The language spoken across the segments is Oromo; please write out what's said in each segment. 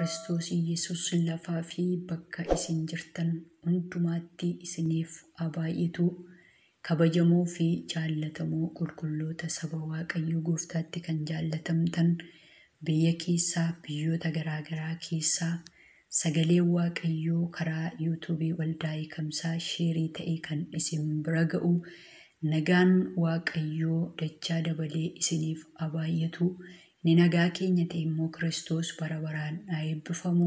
Kiristoos Yesuus lafaa fi bakka isin jirtan hundumaatti isiniif abaayitu kabajamoo fi jaallatamoo qulqulloota saba Waaqayyoo Gooftaatti kan jaallatamtan biyya keessaa biyyoota garaagaraa keessaa sagalee Waaqayyoo karaa YouTube waldaa Eebbifamaa sheerii ta'e kan isin bira ga'u nagaan Waaqayyoo dachaa dabalee isiniif abaayitu. Ni nagaa keenya ta'e immoo Kiristoos bara baraan eebbifamu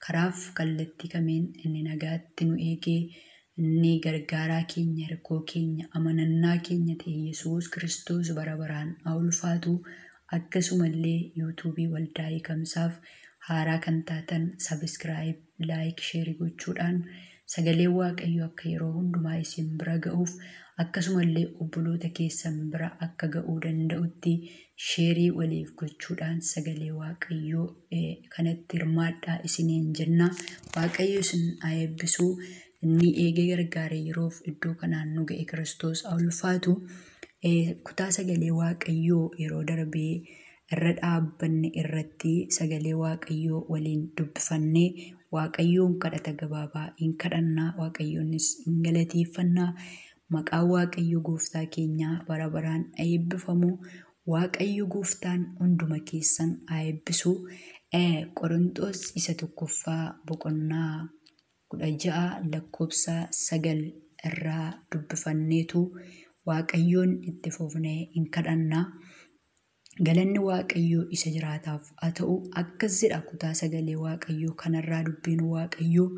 karaaf kallattii kamiin inni nagaatti nu eegee inni gargaaraa keenya hirkoo keenya amanannaa keenya ta'e Yesuus Kiristoos bara baraan ulfaatu. Akkasumallee YouTube waldaa Eebbifamaaf haaraa kan taatan subscribe like share gochuudhaan sagalee Waaqayyoo akka yeroo hundumaa isin bira ga'uuf akkasumallee obboloota keessan bira akka ga'uu danda'utti sheerii waliif gochuudhaan sagalee Waaqayyoo kanatti hirmaadhaa isiniin jenna. Waaqayyo isin eebbisu inni eegee gargaaree yeroof iddoo kanaan nu ga'e Kiristoos ulfaatu. Kutaa sagalee Waaqayyoo yeroo darbee irra dhaabbanne irratti sagalee Waaqayyoo waliin dubbifannee Waaqayyoon kadhata gabaabaa hin kadhannaa Waaqayyoonis hin galateeffannaa. Maqaa Waaqayyo Gooftaa keenyaa bara baraan eebbifamu. Waaqayyo Gooftaan hunduma keessan eebbisu. Qorontos isa tokkoffaa boqonnaa 16 lakkoofsa 9 irraa dubbifanneetu Waaqayyoon itti fufnee hin kadhannaa. Galanni Waaqayyoo isa jiraataaf haa ta'u. Akkas jedha kutaa sagalee Waaqayyoo kanarraa dubbiin Waaqayyoo.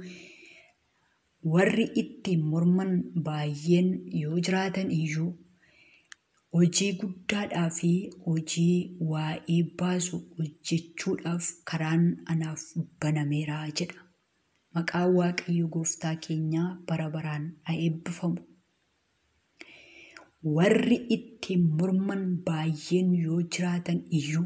Warri ittiin morman baay'een yoo jiraatan iyyuu hojii guddaadhaa fi hojii waa'ee baasu hojjechuudhaaf karaan anaaf banameera jedha. Maqaa Waaqayyo Gooftaa keenyaa bara baraan eebbifamu. Warri ittiin morman baay'een yoo jiraatan iyyuu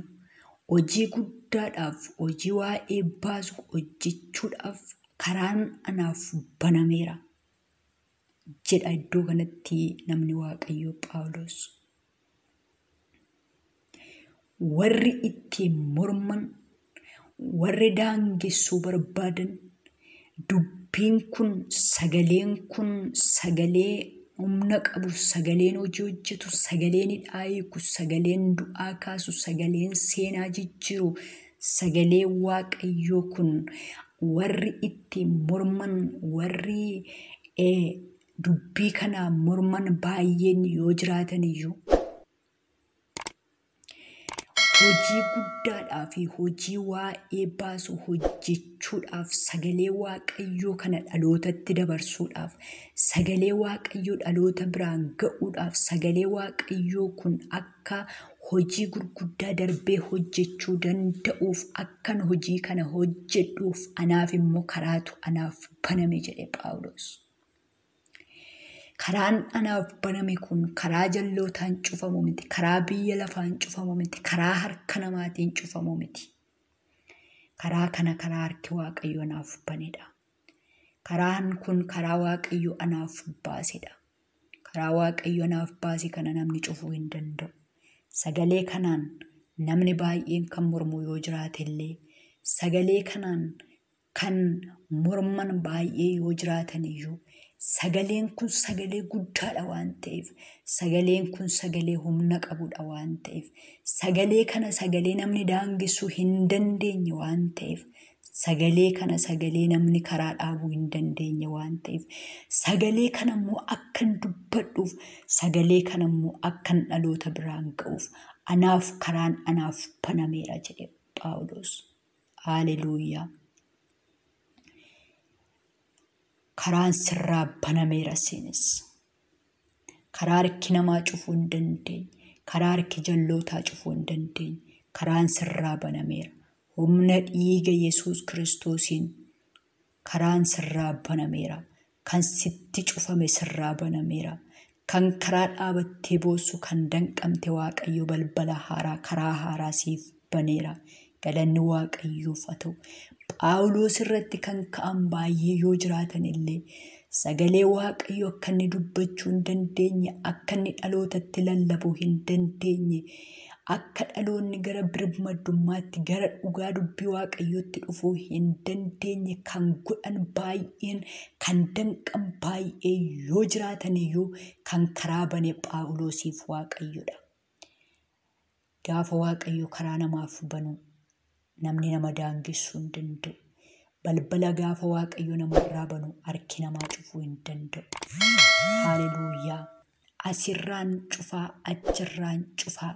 hojii guddaadhaaf hojii waa'ee baasu hojjechuudhaaf karaan anaaf banameera jedha iddoo kanatti namni Waaqayyoo Phaawulos. Warri ittiin morman, warri daangessuu barbaadan, dubbiin kun sagalee humna qabu, sagaleen hojii hojjetu, sagaleen hidhaa hiiku, sagaleen du'aa kaasu, sagaleen seenaa jijjiiru, sagalee Waaqayyoo kun warri ittiin morman, warri dubbii kanaa morman baay'een yoo jiraatan iyyuu hojii guddaadhaa fi hojii waa'ee baasu hojjechuudhaaf sagalee Waaqayyoo kana dhalootatti dabarsuudhaaf sagalee Waaqayyoo dhaloota biraan ga'uudhaaf sagalee Waaqayyoo kun akka hojii gurguddaa darbee hojjechuu danda'uuf akkan hojii kana hojjedhuuf anaaf immoo karaatu anaaf baname jedhe Phaawulos. Karaan anaaf baname kun karaa jallootaan cufamu miti, karaa biyya lafaan cufamu miti, karaa harka namaatiin cufamu miti. Karaa kana karaa harki Waaqayyo anaaf banedha. Karaan kun karaa Waaqayyo anaaf baasedha. Karaa Waaqayyo anaaf baase kana namni cufuu hin danda'u. Sagalee kanaan namni baay'een kan mormu yoo jiraate illee sagalee kanaan kan morman baay'ee yoo jiraatan iyyuu sagaleen kun sagalee guddaadha waan ta'eef sagaleen kun sagalee humna qabudha waan ta'eef sagalee kana sagalee namni daangessuu hin dandeenye waan ta'eef sagalee kana sagalee namni karaa dhaabuu hin dandeenye waan ta'eef sagalee kana immoo akkan dubbadhuuf sagalee kana immoo akkan dhaloota biraan ga'uuf anaaf karaan anaaf banameera jedhe Phaawulos. Haleluuyaa. Karaan sirraa banameera isinis. Karaa harki namaa cufuu hin dandeenye, karaa harki jallootaa cufuu hin dandeenye, karaan sirraa banameera. Humna dhiiga Yesuus Kiristoosiin karaan sirraa banameera. Kan sitti cufame sirraa banameera. Kan karaa dhaabattee boossu kan danqamte Waaqayyo balbala haaraa karaa haaraa siif baneera. Galanni Waaqayyoof haa ta'u. Phaawulos irratti kan ka'an baay'ee yoo jiraatan illee sagalee Waaqayyo akka inni dubbachuu hin dandeenye, akka inni dhalootatti lallabuu hin dandeenye, akka dhaloonni gara birmadummaatti gara dhugaa dubbii waaqayyootti dhufuu hin dandeenye kan godhan baay'een kan danqan baay'ee yoo jiraatan iyyuu kan karaa bane Phaawulosiif waaqayyodha. Gaafa waaqayyo karaa namaaf banu namni nama daangessuu hin danda'u. Balbala gaafa waaqayyo namarraa banu harki namaa cufuu hin danda'u. Haaleluyyaa. Asirraan cufaa, achirraan cufaa.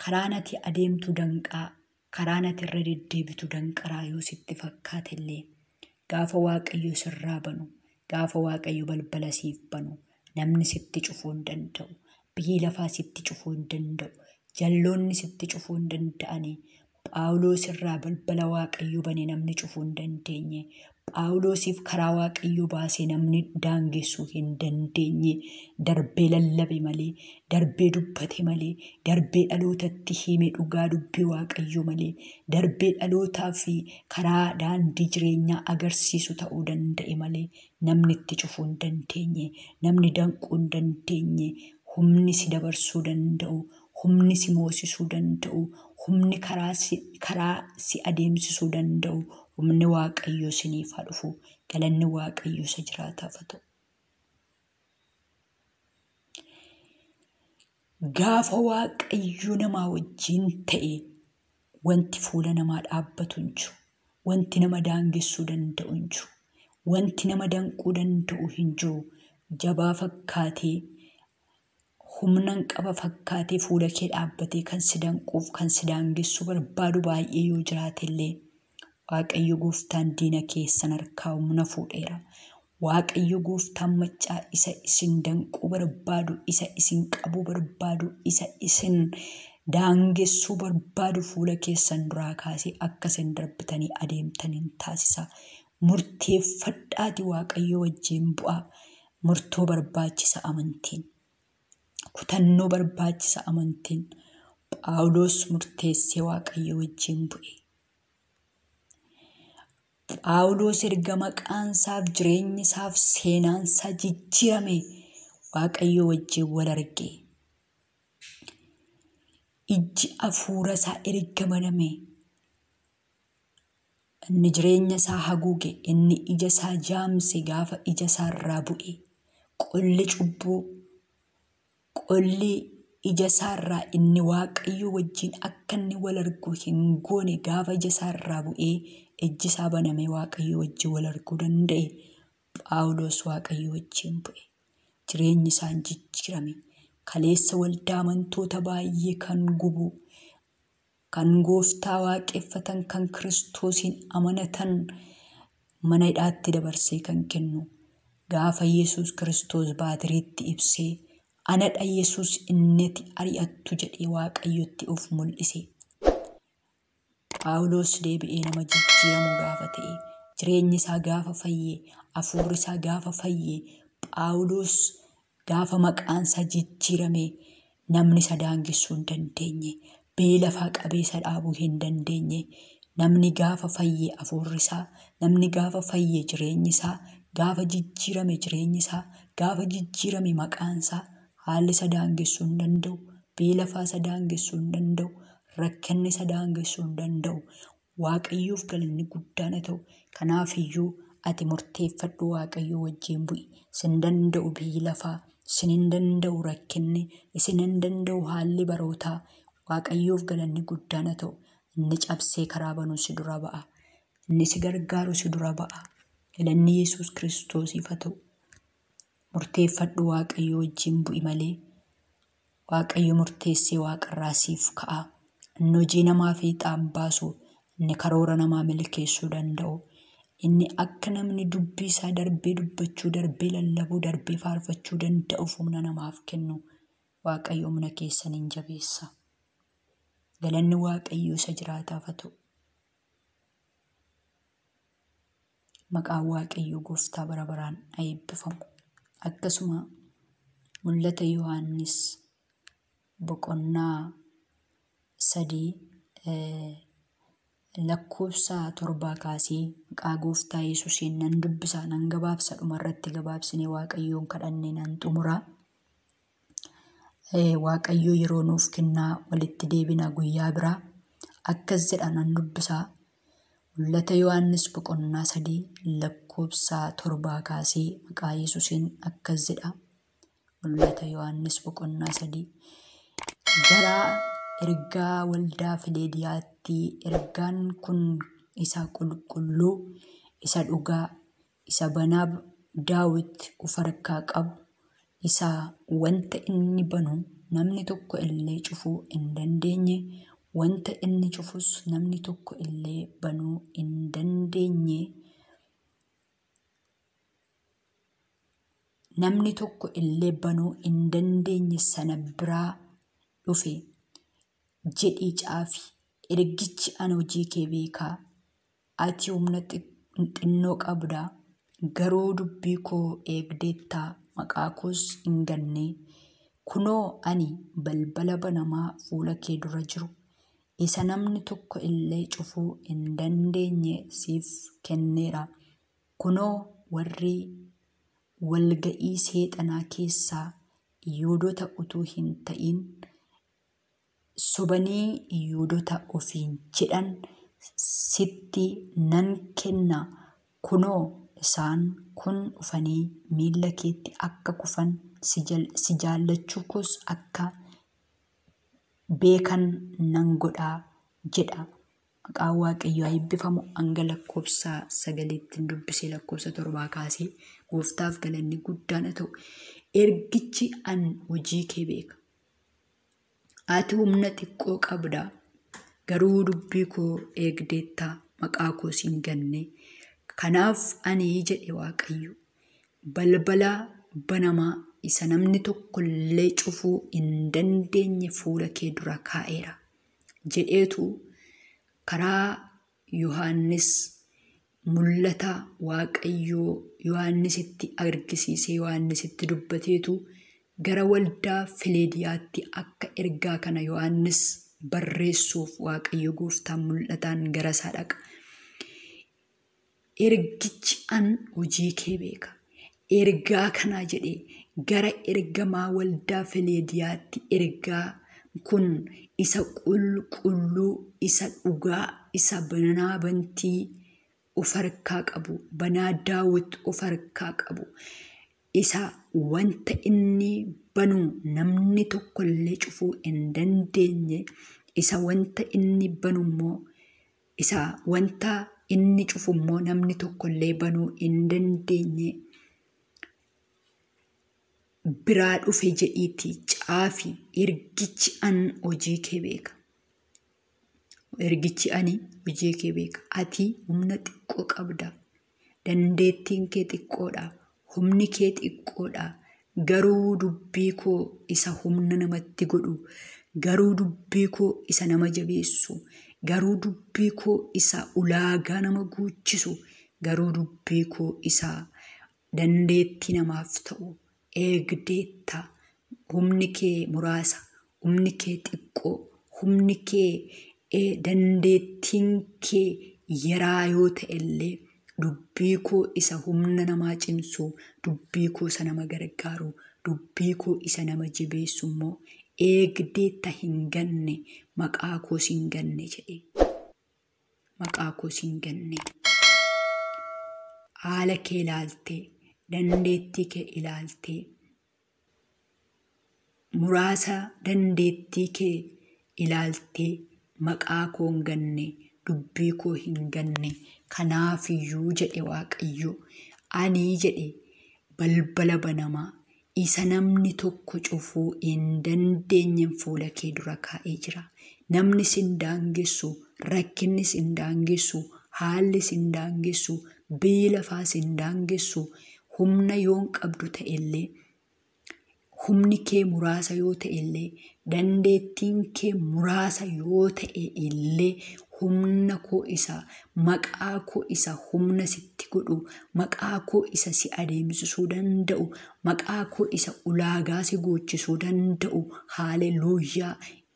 Karaan ati adeemtu danqaa, karaan ati irra deddeebitu danqaraa yoo sitti fakkaate illee gaafa waaqayyo sirraa banu, gaafa waaqayyo balbala siif banu namni sitti cufuu hin danda'u. Biyyi lafaa sitti cufuu hin danda'u. Jalloonni sitti cufuu hin danda'ani. Phaawulos irraa balbala waaqayyo bane namni cufuu hin dandeenye. Phaawulosiif karaa waaqayyo baasee namni daangessuu hin dandeenye. Darbee lallabe malee, darbee dubbate malee, darbee dhalootatti hime dhugaa dubbii waaqayyo malee, darbee dhalootaa fi karaa daandii jireenyaa agarsiisu ta'uu danda'e malee namni itti cufuu hin dandeenye, namni danquu hin dandeenye, humni si dabarsuu danda'u, humni si moosisuu danda'u, humni karaa si adeemsisuu danda'u, humni waaqayyo siniif haa dhufu. Galanni waaqayyo isa jiraataaf haa ta'u. Gaafa waaqayyo namaa wajjin ta'e wanti fuula namaa dhaabbatu hin jiru. Wanti nama daangessuu danda'u hin jiru. Wanti nama danquu danda'u hin jiru. Jabaa fakkaatee humna qaba fakkaatee fuula kee dhaabbatee kan si danquuf kan si daangessuu barbaadu baay'ee yoo jiraate illee waaqayyo gooftaan diina keessan harkaa humna fuudheera. Waaqayyo gooftaan maccaa isa isin danquu barbaadu, isa isin qabuu barbaadu, isa isin daangessuu barbaadu fuula keessan duraa kaasee akka isin darbitanii adeemtan hin taasisa. Murteeffadhaati waaqayyo wajjin bu'aa. Murtoo barbaachisa amantiin. Kutannoo barbaachisa amantiin. Phaawulos murteessee waaqayyo wajjin bu'e. Phaawulos erga maqaansaaf jireenyi isaaf seenaansaa jijjiirame waaqayyo wajjin wal arge. Iji hafuura isaa erga baname inni jireenya isaa haguuge, inni ija isaa jaamse gaafa ija isaa irraa bu'e. Qolli cubbuu, qolli ija isaa irraa inni waaqayyo wajjin akka inni wal argu hin goone gaafa ija isaa irraa bu'ee iji isaa baname waaqayyo wajjin wal arguu danda'e. Phaawulos waaqayyo wajjin bu'e. Jireenyi isaa jijjiirame. Kaleessa waldaa amantoota baay'ee kan gubu, kan gooftaa waaqeffatan, kan Kiristoosiin amanatan mana hidhaatti dabarsee kan kennu. Gaafa Yesuus Kiristoos baatiriitti ibsee anadha Yesuus inni ati ari'attu jedhee waaqayyotti of mul'ise. Phaawulos deebi'ee nama jijjiiramu gaafa ta'e, jireenyi isaa gaafa fayyee, hafuurri isaa gaafa fayyee, Phaawulos gaafa maqaan isaa jijjiirame namni isa daangessuu hin dandeenye, beelafaa qabeessa dhaabuu hin dandeenye. Namni gaafa fayyee hafuurri isaa, namni gaafa fayyee jireenyi isaa, gaafa jijjiirame jireenyi isaa, gaafa jijjiirame maqaan isaa haalli isa daangessuu hin danda'u, beelafaa isa daangessuu hin danda'u, rakkinni isa daangessuu hin danda'u. Waaqayyoof galanni guddaan haa ta'u. Kanaaf iyyuu ati murteeffadhu waaqayyo wajjin bu'i. Sin danda'u biyyi lafaa, sin hin danda'u rakkinni, sin hin danda'u haalli barootaa. Waaqayyoof galanni guddaan haa ta'u. Inni cabsee karaa banuu si dura ba'a. Inni si gargaaru si dura ba'a. Galanni Yesuus Kiristoosiif haa ta'u. Murteeffadhu waaqayyo wajjin bu'i malee waaqayyo murteessee waaqarraa siif ka'a. Inni hojii namaa fiixaan baasu, inni karoora namaa milkeessuu danda'u, inni akka namni dubbii isaa darbee dubbachuu, darbee lallabuu, darbee faarfachuu danda'uuf humna namaaf kennu waaqayyo humna keessaniin jabeessa. Galanni waaqayyo isa jiraataaf haa ta'u. Maqaan waaqayyo gooftaa bara baraan haa eebbifamu. Akkasuma mul'ata Yohaannis boqonnaa 3 lakkoofsa 7 kaasee maqaa gooftaa Yesuusiin nan dubbisa, nan gabaabsa, dhumarratti gabaabsinee waaqayyoon kadhannee nan xumura. Waaqayyo yeroo nuuf kennaa walitti deebina guyyaa biraa. Akkas jedha nan dubbisaa. Mul'ata Yohaannis boqonnaa 3 lakkoofsa 7 kaasee maqaa Yesuusiin akkas jedha. Mul'ata Yohaannis boqonnaa 3 gara ergaa waldaa Fileediyaatti ergaan kun isa qulqulluu, isa dhugaa, isa banaa Daawit of harkaa qabu, isa wanta inni banu namni tokko illee cufuu hin dandeenye, wanta inni cufus namni tokko illee banuu hin dandeenye, namni tokko illee banuu hin dandeenye sana biraa dhufe jedhii caafi. Ergichi ani hojii kee beekaa. Ati humna xinnoo qabda, garuu dubbii koo eegdeetta, maqaa koos hin ganne. Kunoo ani balbala banamaa fuula kee dura jiru, isa namni tokko illee cufuu hin dandeenye siif kenneera. Kunoo warri walga'ii seexanaa keessaa Yihuudoota utuu hin ta'in sobanii Yihuudoota ofiin jedhan sitti nan kenna. Kunoo isaan kun dhufanii miilla keetti akka kufan si jaallachuu koos akka beekan nan godhaa jedha. Maqaan Waaqayyoo eebbifamu. Hanga lakkoofsa 9 dubbisee lakkoofsa 7 kaasee Gooftaaf galanni guddaan haa ta'u. Ergichi an hojii kee beeka. Ati humna xiqqoo qabda, garuu dubbii koo eegdeetta, maqaa koos hin ganne. Kanaaf ani jedhe Waaqayyo balbala banamaa isa namni tokko illee cufuu hin dandeenye fuula kee dura kaa'eera jedheetu karaa Yohaannis mul'ata Waaqayyoo Yohaannisitti argisiisee Yohaannisitti dubbateetu gara waldaa Fileediyaatti akka ergaa kana Yohaannis barreessuuf Waaqayyo Gooftaan mul'ataan gara isaa dhaqa. Ergichi an hojii kee beeka. Ergaa kanaa jedhee gara ergamaa waldaa Fileediyaatti ergaa kun isa qulqulluu, isa dhugaa, isa banaa bantii of harkaa qabu, banaa Daawit of harkaa qabu, isa wanta inni banu namni tokko illee cufuu hin dandeenye, isa wanta inni banu immoo isa wanta inni cufu immoo namni tokko illee banuu hin dandeenye biraa dhufe jedhiitii caafi. Ergichi an hojii kee beeka. Ergichi ani hojii kee beeka. Ati humna xiqqoo qabda, dandeettiin kee xiqqoodha, humni kee xiqqoodha, garuu dubbii koo isa humna namatti godhu, garuu dubbii koo isa nama jabeessu, garuu dubbii koo isa ulaagaa nama guuchisu, garuu dubbii koo isa dandeettii namaaf ta'u eegdeetta. Humni kee muraasa, humni kee xiqqoo, humni kee dandeettiin kee yaraa yoo ta'e illee dubbii koo isa humna namaa cimsu, dubbii koo isa nama gargaaru, dubbii koo isa nama jabeessu immoo eegdeetta, hin ganne, maqaa koos hin ganne jedhe. Maqaa koos hin ganne. Haala kee ilaaltee, dandeettii kee ilaaltee, muraasa dandeettii kee ilaaltee maqaa koo hin ganne, dubbii koo hin ganne. Kanaafiyyuu jedhe Waaqayyo ani jedhe balbala banamaa isa namni tokko cufuu hin dandeenye fuula kee dura kaa'ee jira. Namni sin daangessu, rakkinni sin daangessu, haalli sin daangessu, biyyi lafaa sin daangessu, humna yoon qabdu ta'e illee, humni kee muraasa yoo ta'e illee, dandeettiin kee muraasa yoo ta'e illee, humna koo isa, maqaa koo isa humna sitti godhu, maqaa koo isa si adeemsisuu danda'u, maqaa koo isa ulaagaa si goochisuu danda'u, haaleluyyaa,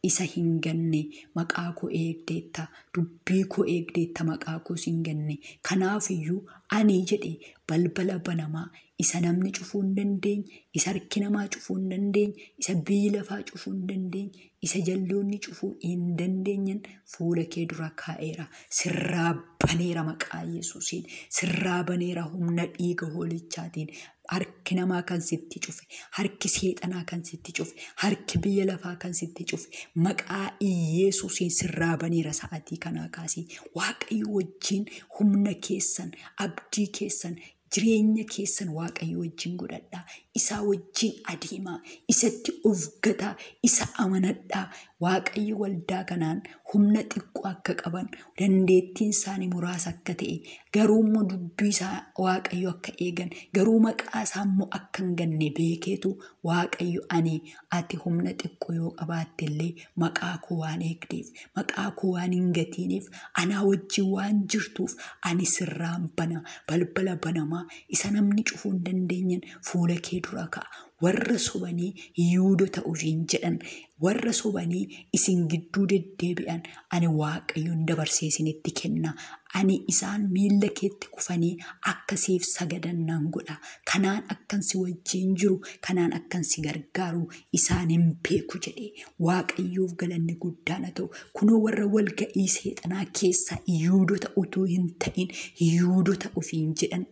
isa hin ganne maqaa koo eegdeetta dubbii koo eegdeetta maqaa koo hin ganne kanaafiyyuu ani jedhe balbala banamaa isa namni cufuu hin dandeenye isa harki namaa cufuu hin dandeenye isa biyyi lafaa cufuu hin dandeenye isa jalloonni cufuu hin dandeenyen fuula kee dura kaa'eera sirraa baneera maqaa Yesuusiin sirraa baneera humna dhiiga hoolichaatiin harki namaa kan sitti cufe harki seexanaa kan sitti cufe harki biyya lafaa kan sitti cufe maqaa Yesuusiin sirraa baneera sa'aatii kanaa kaasii Waaqayyo wajjin humna keessan abdii keessan jireenya keessan Waaqayyo wajjin godhadhaa isa wajjin adeemaa isatti of gataa isa amanadhaa Waaqayyo waldaa kanaan humna xiqqoo akka qaban dandeettiin isaanii muraasa akka ta'e garuu immoo dubbii isaa Waaqayyo akka eegan garuu maqaa isaa immoo akka hin ganne beekeetu Waaqayyo ani ati humna xiqqoo yoo qabaatte illee maqaa koo waan eegdeef maqaa koo waan hin gatiiniif anaa wajjin waan jirtuuf ani sirraan bana balbala banamaa isa namni cufuu hin dandeenyen fuula kee dura ka'a warra sobanii Yihuudoota ofiin jedhan warra sobanii isin gidduu deddeebi'an ani Waaqayyoon dabarsee isinitti kenna ani isaan miilla keetti kufanii akka siif sagadan nan godha kanaan akkan si wajjin jiru kanaan akkan si gargaaru isaan hin beeku jedhe Waaqayyoof galanni guddaan haa ta'u kunoo warra walga'ii seexanaa keessaa Yihuudoota utuu hin ta'in Yihuudoota ofiin jedhan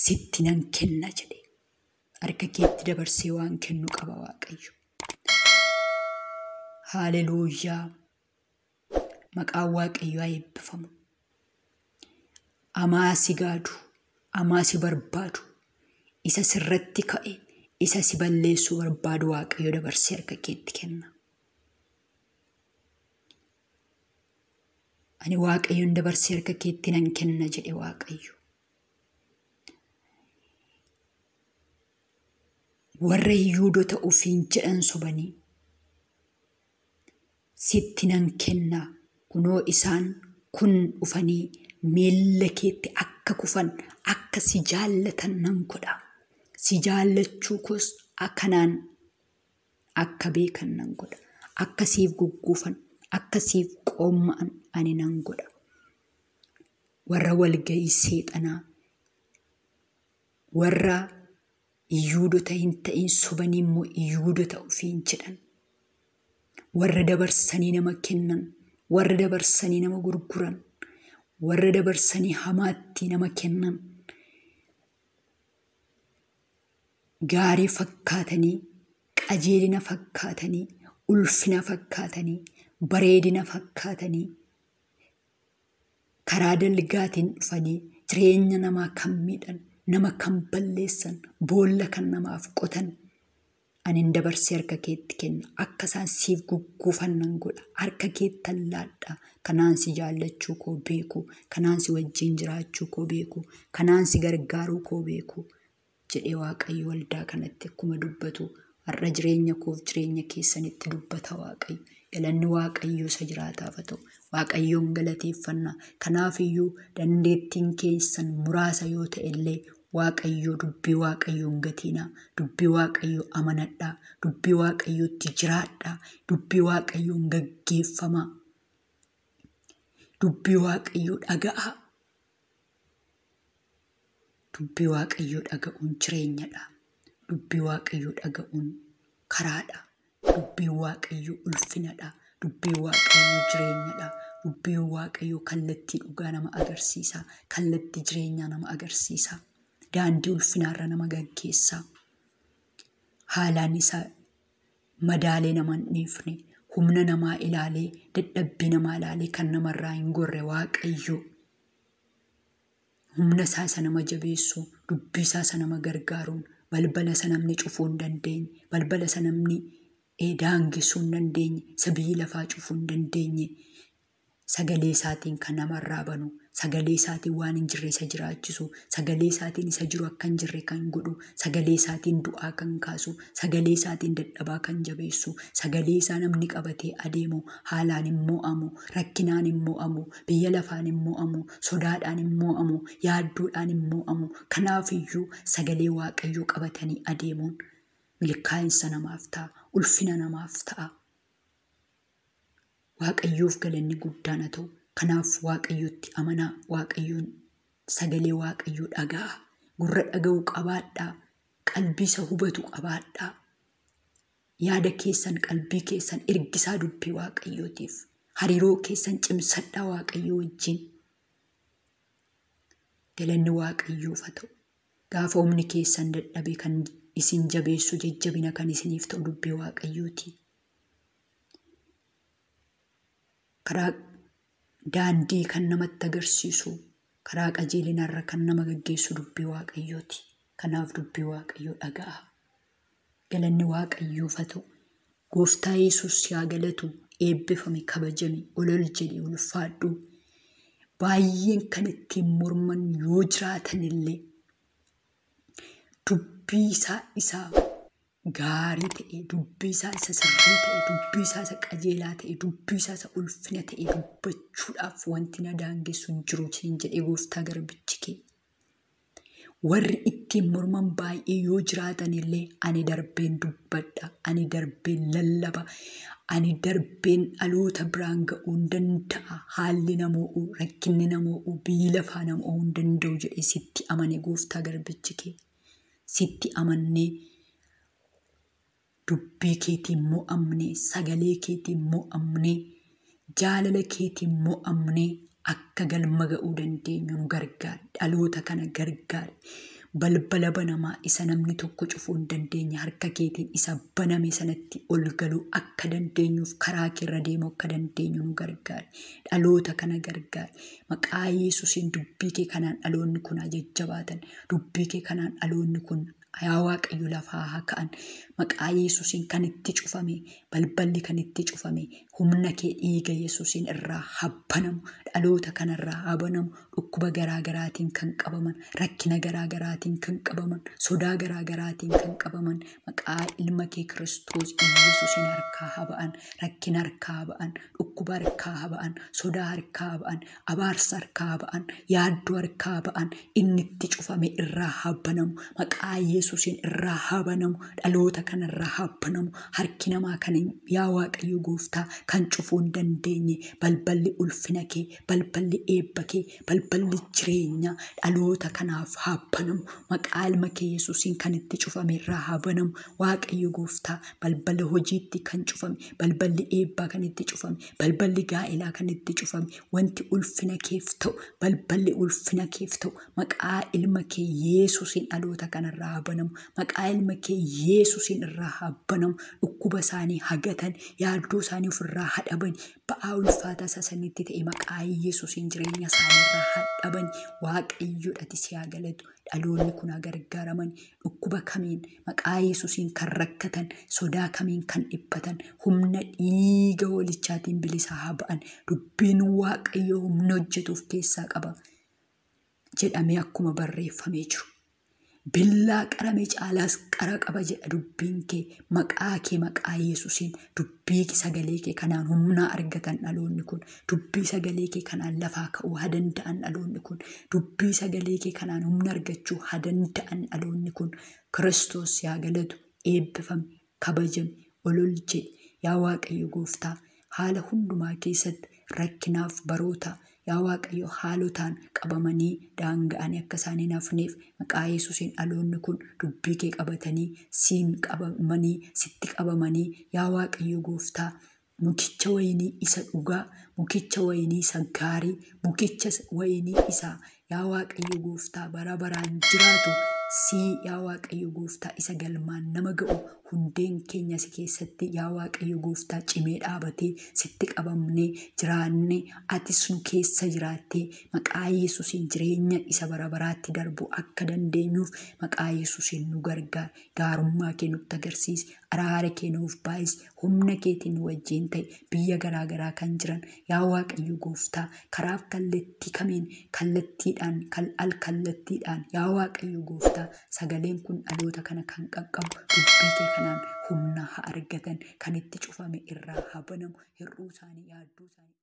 sitti nan kenna jedhe harka keetti dabarsee waan kennu qaba Waaqayyo haleluuyaa maqaan Waaqayyo haa eebbifamu amaa si gaadu amaa si barbaadu isa sirratti ka'e isa si balleessuu barbaadu Waaqayyo dabarsee harka keetti kenna ani Waaqayyoon dabarsee harka keetti nan kenna jedhe Waaqayyo warra Yihuudoota ofiin jedhan sobanii sitti nan kenna kunoo isaan kun dhufanii miilla keetti akka kufan akka si jaallatan nan godha si jaallachuu koos akkanaan akka beekan nan godha akka siif gugguufan akka siif qoomma'an ani nan godha warra walga'ii seexanaa warra Yihuudoota hin ta'in sobanii immoo Yihuudoota ofiin jedhan warra dabarsanii nama kennan warra dabarsanii nama gurguran warra dabarsanii hamaatti nama kennan gaarii fakkaatanii qajeelina fakkaatanii ulfina fakkaatanii bareedina fakkaatanii karaa dalgaatiin dhufanii jireenya namaa kan miidhan nama kan balleessan boolla kan namaaf qotan ani dabarsee harka keetti kenna akka isaan siif gugguufan nan godha harka keetti laadha kanaan si jaallachuu koo beeku kanaan si wajjin jiraachuu koo beeku kanaan si gargaaruu koo beeku jedhee Waaqayyo waldaa kanatti akkuma dubbatu har'a jireenya koof jireenya keessanitti dubbata Waaqayyo galanni Waaqayyo isa jiraataaf haa ta'u Waaqayyoon galateeffanna kanaafiyyuu dandeettiin keessan muraasa yoo ta'e illee Waaqayyo dubbii Waaqayyoon gatiina dubbii Waaqayyo amanadhaa dubbii Waaqayyootti jiraadhaa dubbii Waaqayyoon gaggeeffamaa dubbii Waaqayyo dhaga'a dubbii Waaqayyo dhaga'uun jireenyadha dubbii Waaqayyo dhaga'uun karaadha dubbii Waaqayyo ulfinadha dubbii Waaqayyo jireenyadha dubbii Waaqayyo kallattii dhugaa nama agarsiisa kallattii jireenyaa nama agarsiisa daandii ulfinaarra nama gaggeessa haalaan isaa madaalee nama hin dhiifne humna namaa ilaalee dadhabbii namaa ilaalee kan namarraa hin gorre Waaqayyo humna isaa isa nama jabeessu dubbii isaa nama gargaaruun balbala isa namni cufuu hin dandeenye balbala isa namni daangisuu hin dandeenye isa biyyi lafaa cufuu hin dandeenye sagalee isaatiin kan namarraa banu sagalee isaatiin waan hin jirre isa jiraachisu sagalee isaatiin isa jiru akka hin jirre kan godhu sagalee isaatiin du'aa kan kaasu sagalee isaatiin dadhabaa kan jabeessu sagalee isaa namni qabatee adeemu haalaan hin mo'amu rakkinaan hin mo'amu biyya lafaan hin mo'amu sodaadhaan hin mo'amu yaadduudhaan hin mo'amu kanaafiyyuu sagalee Waaqayyoo qabatanii adeemuun milkaa'insa namaaf ta'a ulfina namaaf ta'a Waaqayyoof galanni guddaan haa ta'u. Kanaaf Waaqayyootti amanaa. Waaqayyoon sagalee Waaqayyoo dhaga'a. Gurra dhaga'u qabaadhaa. Qalbii isa hubatu qabaadhaa. Yaada keessan qalbii keessan ergisaa dubbii Waaqayyootiif. Hariiroo keessan cimsadhaa Waaqayyoo wajjin. Galanni Waaqayyoof haa ta'u. Gaafa humni keessan dadhabe kan isin jabeessu jajjabina kan isiniif ta'u dubbii Waaqayyooti. Karaa daandii kan namatti agarsiisu, karaa qajeelinarra kan nama gaggeessu dubbii Waaqayyooti. Kanaaf dubbii Waaqayyoo dhaga'a. Galanni Waaqayyoof haa ta'u. Gooftaa Yesuus yaa galatu, eebbifame, kabajame, olol jedhi, ulfaadhu. Baay'een kan ittiin morman yoo jiraatan illee dubbii isaa gaarii ta'e, dubbii isaa isa sirrii ta'e, dubbii isaa isa qajeelaa ta'e, dubbii isaa isa ulfina ta'e dubbachuudhaaf wanti na daangessu hin jiru jedhee gooftaa garbichi kee. Warri ittiin morman baay'ee yoo jiraatan illee ani darbeen dubbadha, ani darbeen lallaba, ani darbeen dhaloota biraan ga'uu hin danda'a. Haalli namo'uu, rakkinni namo'uu, biyyi lafaa namo'uu hin danda'u jedhee sitti amane gooftaa garbichi kee. Sitti amannee dubbii keetiin mo'amnee, sagalee keetiin mo'amnee, jaalala keetiin mo'amnee akka galma ga'uu dandeenyu nu gargaari. Dhaloota kana gargaari. Balbala banamaa isa namni tokko cufuu hin dandeenye harka keetiin isa baname sanatti ol galuu akka dandeenyuuf karaa keerra deemuu akka dandeenyu nu gargaari. Dhaloota kana gargaari. Maqaa Yesuusiin dubbii kee kanaan dhaloonni kun haa jajjabaatan. Dubbii kee kanaan dhaloonni kun yaa Waaqayyo lafaa haa ka'an. Maqaa Yesuusiin kan itti cufame, balballi kan itti cufame, humna kee dhiiga Yesuusiin irraa haa banamu. Dhaloota kanarraa haa banamu. Dhukkuba garaagaraatiin kan qabaman, rakkina garaagaraatiin kan qabaman, sodaa garaagaraatiin kan qabaman, maqaa ilma kee Kiristoos Yesuusiin harkaa haa ba'an, rakkina harkaa haa ba'an, dhukkuba harkaa haa ba'an, sodaa harkaa haa ba'an, abaarsa harkaa haa ba'an, yaaddoo harkaa haa ba'an. Inni itti cufame irraa haa banamu. Maqaa Yesuusiin irraa haa banamu. Dhaloota kanarraa haa banamu. Harki namaa kan yaa Waaqayyo gooftaa kan cufuu hin dandeenye, balballi ulfina kee, balballi eebba kee, balballi jireenya dhaloota kanaaf haa banamu. Maqaa ilma kee Yesuusiin kan itti cufame irraa haa banamu. Waaqayyo gooftaa balbala hojiitti kan cufame, balballi eebbaa kan itti cufame, balballi gaa'elaa kan itti cufame, wanti ulfina keef ta'u, balballi ulfina keef ta'u maqaa ilma kee Yesuusiin dhaloota kanarraa haa banamu. Maqaa ilma kee Yesuusiin irraa haa banamu. Dhukkuba isaanii hagatan, yaaddoo isaanii ofirraa haa dhaban. Ba'aa ulfaataa sasanitti ta'e maqaa Yesuusiin jireenya isaanii irraa haa dhaban. Waaqayyoodhati si haa galatu. Dhaloonni kun haa gargaaraman. Dhukkuba kamiin maqaa Yesuusiin kan rakkatan, sodaa kamiin kan dhiphatan, humna dhiiga walichaatiin bilisa haa ba'an. Dubbiin Waaqayyoo humna hojjetuuf keessaa qaba jedhamee akkuma barreeffamee jiru. Billaa qarame caalaas qara qaba jedha dubbiin kee. Maqaa Yesuusiin dubbii sagalee kee kanaan humna argatan dhaloonni kun. Dubbii sagalee kee kanaan lafaa ka'uu haa danda'an dhaloonni kun. Dubbii sagalee kee kanaan humna argachuu haa danda'an dhaloonni kun. Kiristoos yaa galatu, eebbifame, kabajame, olol jedhi. Yaa Waaqayyo gooftaa haala hundumaa keessatti rakkinaaf baroota yaa Waaqayyo haalotaan qabamanii daanga'anii akka isaan hin hafneef maqaa Yesuusiin dhaloonni kun dubbii kee qabatanii siin qabamanii sitti qabamanii yaa Waaqayyo gooftaa mukicha wayinii isa dhugaa, mukicha wayinii isa gaarii, mukicha wayinii isa yaa Waaqayyo gooftaa bara baraan jiraatu si yaa Waaqayyo gooftaa isa galmaan nama ga'u hundeen keenya si keessatti yaa Waaqayyo gooftaa cimee dhaabatee sitti qabamnee jiraannee atis nu keessa jiraattee maqaa Yesuusiin jireenya isa bara baraatti darbu akka dandeenyuuf maqaa Yesuusiin nu gargaari. Gaarummaa kee nutti agarsiisi, araara kee nuuf baay'isi, humna keetiin nu wajjin ta'e biyya garaagaraa kan jiran yaa Waaqayyo gooftaa karaaf kallattii kamiin kallattiidhaan al kallattiidhaan yaa Waaqayyo gooftaa sagaleen kun dhaloota kana kan qaqqabu dubbii kee kanaan humna haa argatan, kan itti cufame irraa haa banamu, hir'uu isaanii yaadduu isaanii